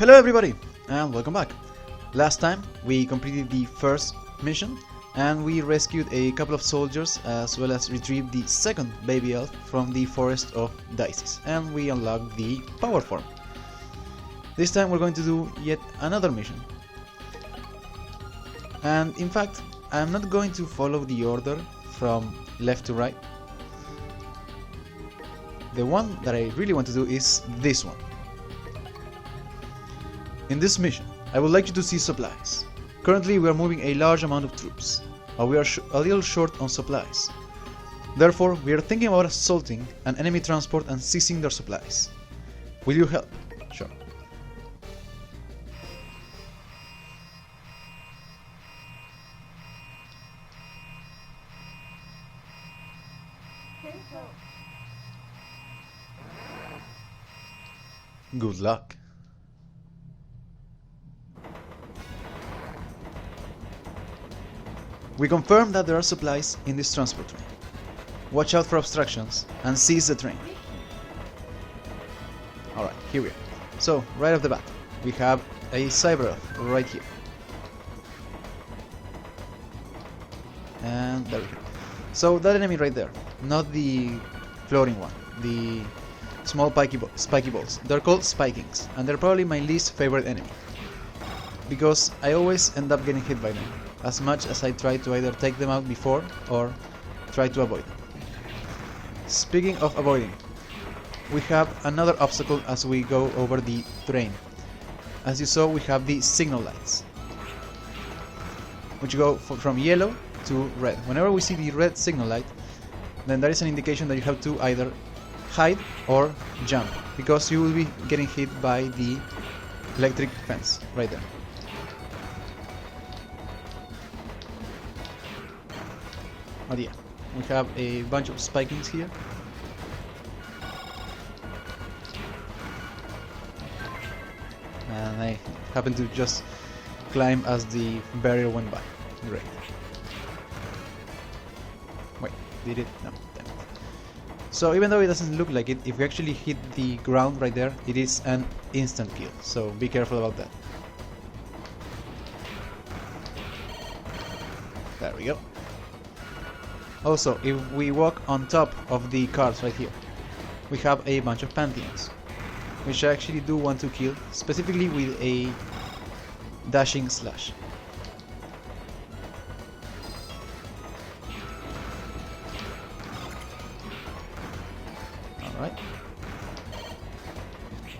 Hello everybody and welcome back. Last time we completed the first mission and we rescued a couple of soldiers as well as retrieved the second baby elf from the forest of Dices, and we unlocked the power form. This time we're going to do yet another mission, and in fact I'm not going to follow the order from left to right. The one that I really want to do is this one. In this mission, I would like you to see supplies. Currently we are moving a large amount of troops, but we are a little short on supplies. Therefore, we are thinking about assaulting an enemy transport and seizing their supplies. Will you help? Sure. Good luck. We confirm that there are supplies in this transport train. Watch out for obstructions and seize the train. Alright, here we are. So, right off the bat, we have a cyber elf right here. And there we go. So, that enemy right there, not the floating one, the small spiky balls. They're called spikings, and they're probably my least favorite enemy, because I always end up getting hit by them, as much as I try to either take them out before or try to avoid them. Speaking of avoiding, we have another obstacle as we go over the train. As you saw, we have the signal lights, which go from yellow to red. Whenever we see the red signal light, then that is an indication that you have to either hide or jump, because you will be getting hit by the electric fence right there. Oh yeah, we have a bunch of spikings here. And I happened to just climb as the barrier went by. Great. Wait, did it? No, damn it. So even though it doesn't look like it, if we actually hit the ground right there, it is an instant kill. So be careful about that. There we go. Also, if we walk on top of the cars right here, we have a bunch of pantheons, which I actually do want to kill, specifically with a dashing slash. Alright.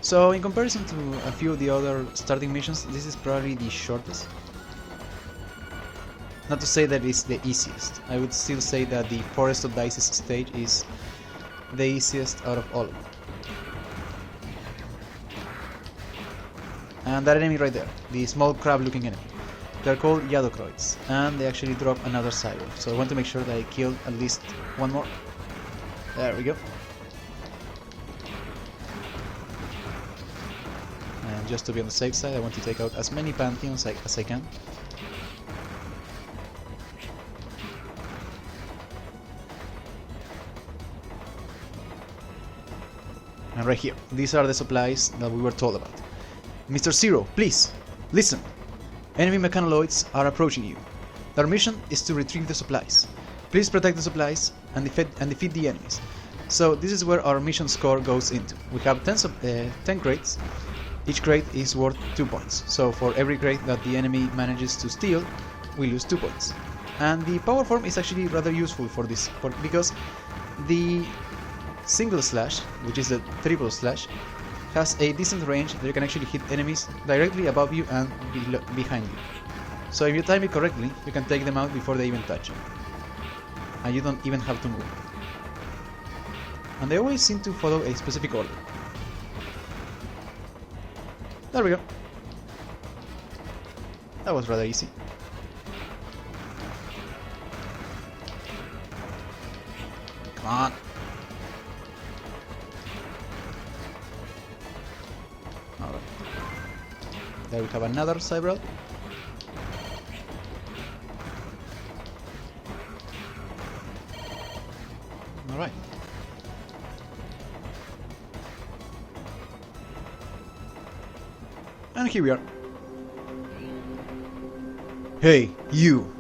So in comparison to a few of the other starting missions, this is probably the shortest. Not to say that it's the easiest. I would still say that the Forest of Dices stage is the easiest out of all of them. And that enemy right there, the small crab looking enemy, they're called Yadokroids, and they actually drop another cyber. So I want to make sure that I kill at least one more. There we go. And just to be on the safe side, I want to take out as many pantheons as I can. And right here, these are the supplies that we were told about. Mr. Zero, please, listen. Enemy mechanoids are approaching you. Their mission is to retrieve the supplies. Please protect the supplies and defeat the enemies. So this is where our mission score goes into. We have 10 crates. Each crate is worth 2 points. So for every crate that the enemy manages to steal, we lose 2 points. And the power form is actually rather useful for this, because the single slash, which is the triple slash, has a decent range that you can actually hit enemies directly above you and behind you. So if you time it correctly, you can take them out before they even touch you. And you don't even have to move. And they always seem to follow a specific order. There we go. That was rather easy. Come on. Alright. There we have another cyber. Alright. And here we are. Hey, you!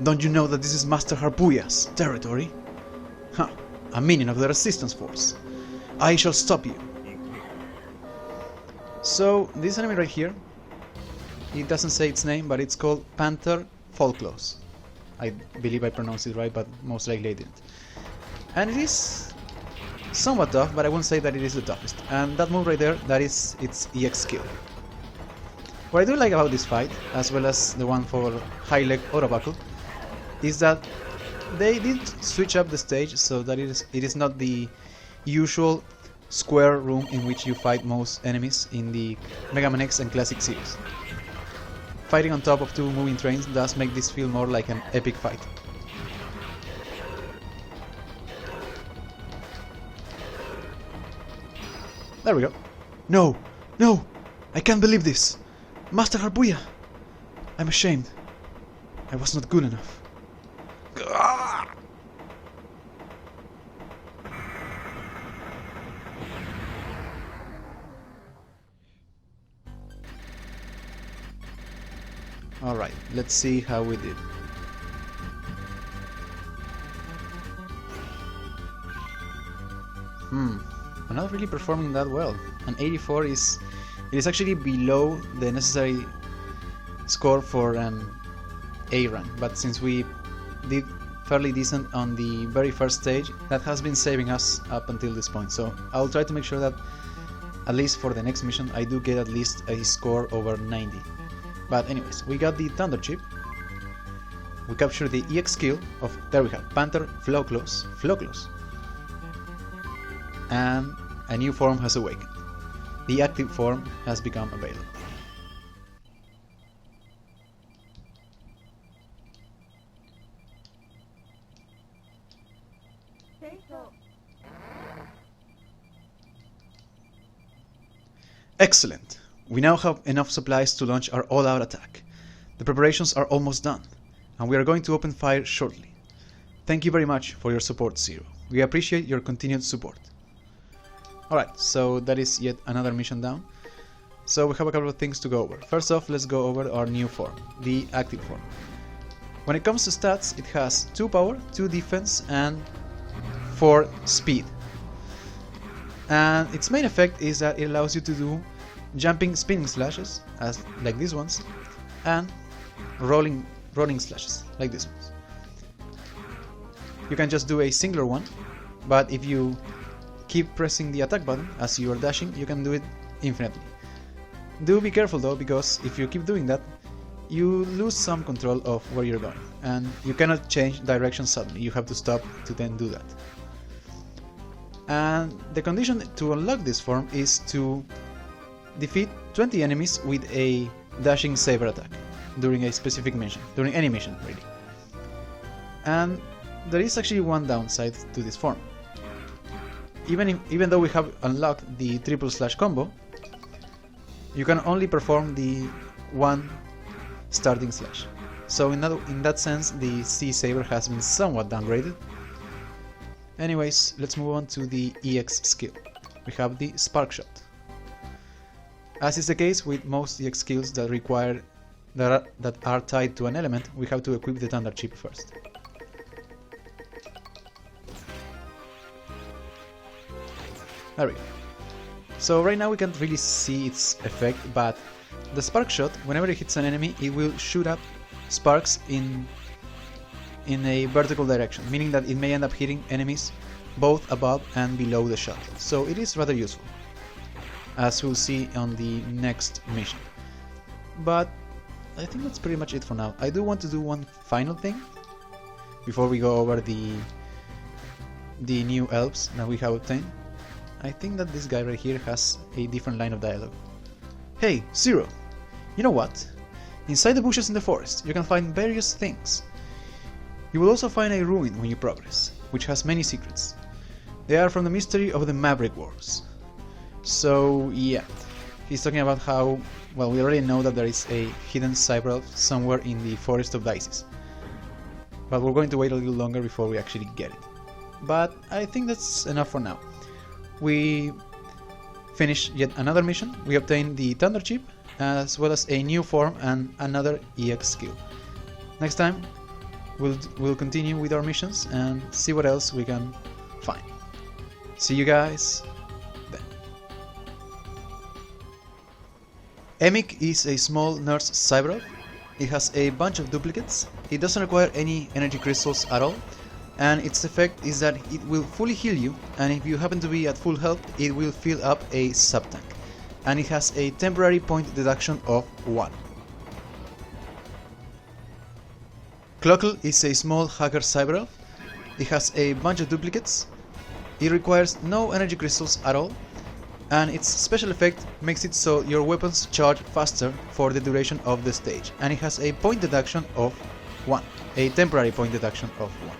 Don't you know that this is Master Harpuya's territory? Huh, a minion of the Resistance Force. I shall stop you. So, this enemy right here, it doesn't say its name, but it's called Panther Folklos. I believe I pronounced it right, but most likely I didn't. And it is somewhat tough, but I won't say that it is the toughest. And that move right there, that is its EX skill. What I do like about this fight, as well as the one for high leg auto buckle, is that they did switch up the stage so that it is not the usual square room in which you fight most enemies in the Mega Man X and Classic series. Fighting on top of two moving trains does make this feel more like an epic fight. There we go. No! No! I can't believe this! Master Harpuya! I'm ashamed. I was not good enough. Alright, let's see how we did. I'm not really performing that well. An 84 is actually below the necessary score for an A rank, but since we did fairly decent on the very first stage, that has been saving us up until this point. So I'll try to make sure that at least for the next mission I do get at least a score over 90. But anyways, we got the Thunder Chip, we captured the EX skill of, there we have, Panther Folklos, and a new form has awakened. The active form has become available. Excellent! We now have enough supplies to launch our all-out attack. The preparations are almost done, and we are going to open fire shortly. Thank you very much for your support, Zero. We appreciate your continued support. Alright, so that is yet another mission down. So we have a couple of things to go over. First off, let's go over our new form, the active form. When it comes to stats, it has 2 power, 2 defense, and 4 speed. And its main effect is that it allows you to do jumping spinning slashes, as like these ones, and rolling slashes, like these ones. You can just do a singular one, but if you keep pressing the attack button as you are dashing, you can do it infinitely. Do be careful though, because if you keep doing that, you lose some control of where you're going, and you cannot change direction suddenly. You have to stop to then do that. And the condition to unlock this form is to defeat 20 enemies with a dashing saber attack during a specific mission, during any mission really. And there is actually one downside to this form. Even though we have unlocked the triple slash combo, you can only perform the one starting slash. So in that sense, the C saber has been somewhat downgraded. Anyways, let's move on to the EX skill. We have the Spark Shot. As is the case with most EX skills that are tied to an element, we have to equip the Thunder Chip first. There we go. So right now we can't really see its effect, but the Spark Shot, whenever it hits an enemy, it will shoot up sparks in a vertical direction, meaning that it may end up hitting enemies both above and below the shot. So it is rather useful, as we'll see on the next mission. But I think that's pretty much it for now. I do want to do one final thing before we go over the new elves that we have obtained. I think that this guy right here has a different line of dialogue. Hey, Zero! You know what? Inside the bushes in the forest, you can find various things. You will also find a ruin when you progress, which has many secrets. They are from the mystery of the Maverick Wars. So yeah, he's talking about how, well, we already know that there is a hidden cyber elf somewhere in the Forest of Dices. But we're going to wait a little longer before we actually get it. But I think that's enough for now. We finished yet another mission. We obtained the Thunder Chip, as well as a new form and another EX skill. Next time we'll continue with our missions and see what else we can find. See you guys then. Emic is a small nurse cyber. It has a bunch of duplicates. It doesn't require any energy crystals at all, and its effect is that it will fully heal you, and if you happen to be at full health it will fill up a sub-tank, and it has a temporary point deduction of 1. Clockle is a small hacker cyber. It has a bunch of duplicates. It requires no energy crystals at all, and its special effect makes it so your weapons charge faster for the duration of the stage, and it has a point deduction of 1, a temporary point deduction of 1.